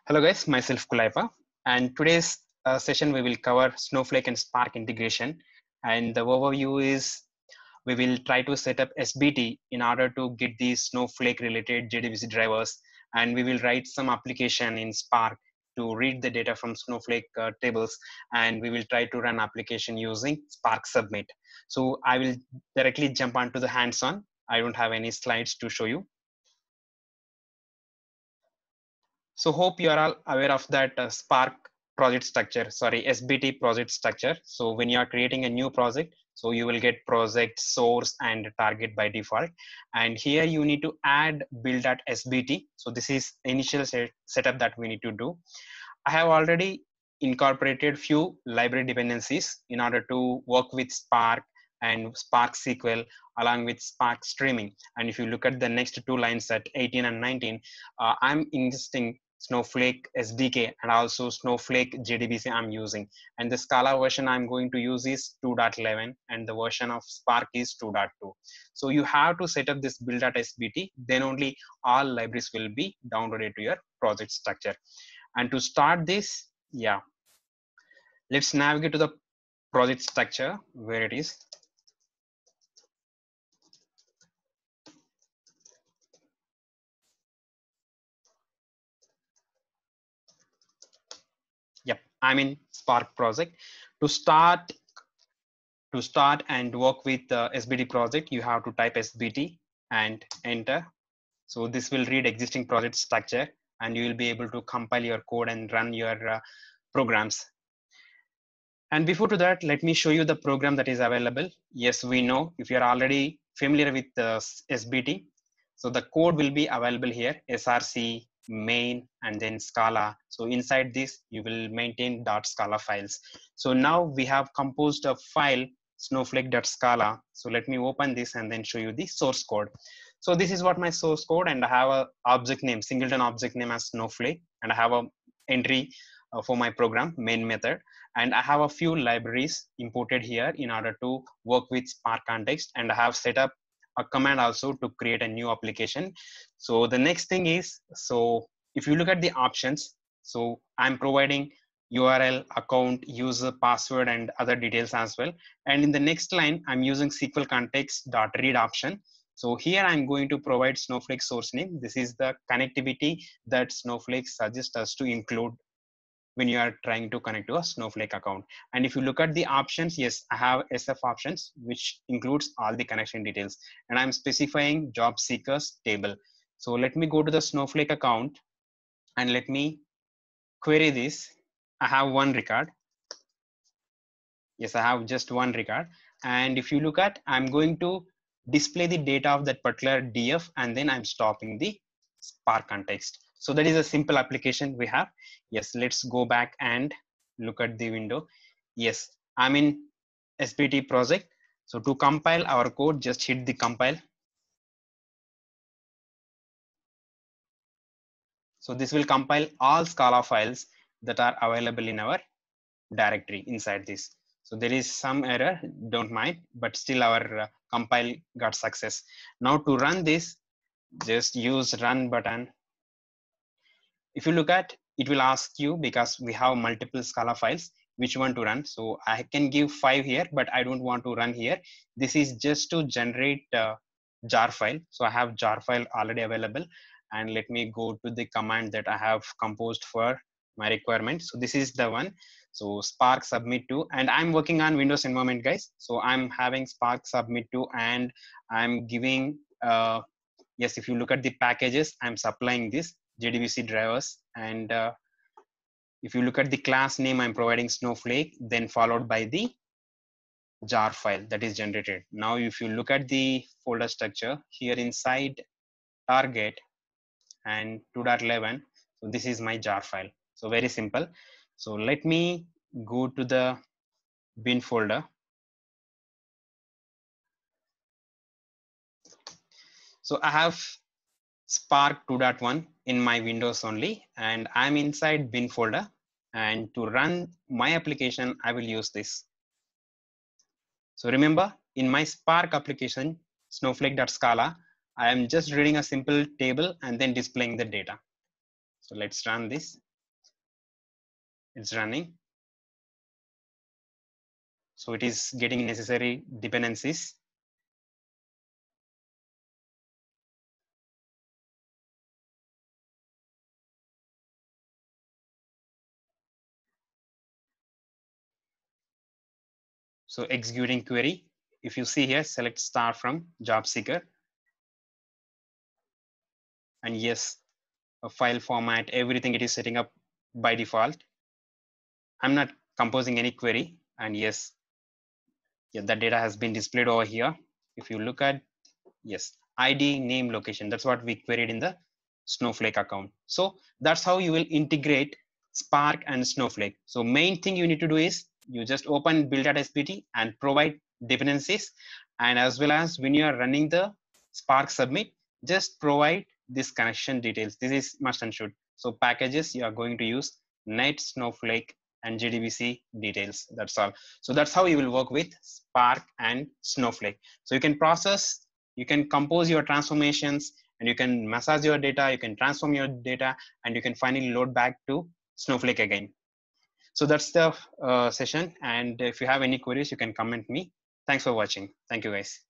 Hello guys, myself Kulaipa, and today's session we will cover Snowflake and Spark integration. And the overview is we will try to set up SBT in order to get these Snowflake related JDBC drivers, and we will write some application in Spark to read the data from Snowflake tables, and we will try to run application using Spark Submit. So I will directly jump onto the hands-on. I don't have any slides to show you. So hope you are all aware of that Spark project structure, sorry, SBT project structure. So when you are creating a new project, so you will get project, source, and target by default. And here you need to add build.sbt. So this is initial setup that we need to do. I have already incorporated few library dependencies in order to work with Spark and Spark SQL along with Spark streaming. And if you look at the next two lines at 18 and 19, I'm ingesting Snowflake SDK and also Snowflake JDBC I'm using. And the Scala version I'm going to use is 2.11 and the version of Spark is 2.2. So you have to set up this build.sbt, then only all libraries will be downloaded to your project structure. And to start this, yeah, let's navigate to the project structure where it is. Yep, I'm in Spark project. To start and work with the SBT project, you have to type SBT and enter. So this will read existing project structure and you will be able to compile your code and run your programs. And before to that, let me show you the program that is available. Yes, we know if you're already familiar with the SBT, so the code will be available here, src, main, and then Scala. So inside this, you will maintain .scala files. So now we have composed a file, snowflake.scala. So let me open this and then show you the source code. So this is what my source code, and I have a object name, singleton object name as Snowflake, and I have a entry for my program, main method. And I have a few libraries imported here in order to work with Spark context. And I have set up a command also to create a new application. So the next thing is, so if you look at the options, so I'm providing URL, account, user, password, and other details as well. And in the next line, I'm using SQL context dot read option. So here I'm going to provide Snowflake source name. This is the connectivity that Snowflake suggests us to include when you are trying to connect to a Snowflake account. And if you look at the options, yes, I have SF options, which includes all the connection details. And I'm specifying job seekers table. So let me go to the Snowflake account and let me query this. I have one record. Yes, I have just one record. And if you look at, I'm going to display the data of that particular DF, and then I'm stopping the Spark context. So that is a simple application we have. Yes, let's go back and look at the window. Yes, I'm in SBT project. So to compile our code, just hit the compile. So this will compile all Scala files that are available in our directory inside this. So there is some error, don't mind, but still our compile got success. Now to run this, just use run button. If you look at, it will ask you, because we have multiple Scala files, which one to run. So I can give 5 here, but I don't want to run here. This is just to generate jar file. So I have jar file already available. And let me go to the command that I have composed for my requirement. So this is the one. So Spark submit to, and I'm working on Windows environment, guys. So I'm having Spark submit to, and I'm giving, yes, if you look at the packages, I'm supplying this JDBC drivers. And if you look at the class name, I'm providing Snowflake, then followed by the jar file that is generated. Now, if you look at the folder structure here inside target and 2.11, so this is my jar file. So very simple. So let me go to the bin folder. So I have Spark 2.1 in my Windows only, and I'm inside bin folder. And to run my application, I will use this. So remember, in my Spark application, snowflake.scala, I am just reading a simple table and then displaying the data. So let's run this. It's running. So it is getting necessary dependencies. So executing query. If you see here, select star from job seeker. And yes, a file format, everything it is setting up by default. I'm not composing any query. And yes, yeah, that data has been displayed over here. If you look at, yes, ID, name, location, that's what we queried in the Snowflake account. So that's how you will integrate Spark and Snowflake. So main thing you need to do is you just open build.spt and provide dependencies. And as well as when you are running the Spark submit, just provide this connection details. This is must and should. So packages, you are going to use Net, Snowflake, and JDBC details. That's all. So that's how you will work with Spark and Snowflake. So you can process, you can compose your transformations, and you can massage your data, you can transform your data, and you can finally load back to Snowflake again. So that's the session. And if you have any queries, you can comment me. Thanks for watching. Thank you, guys.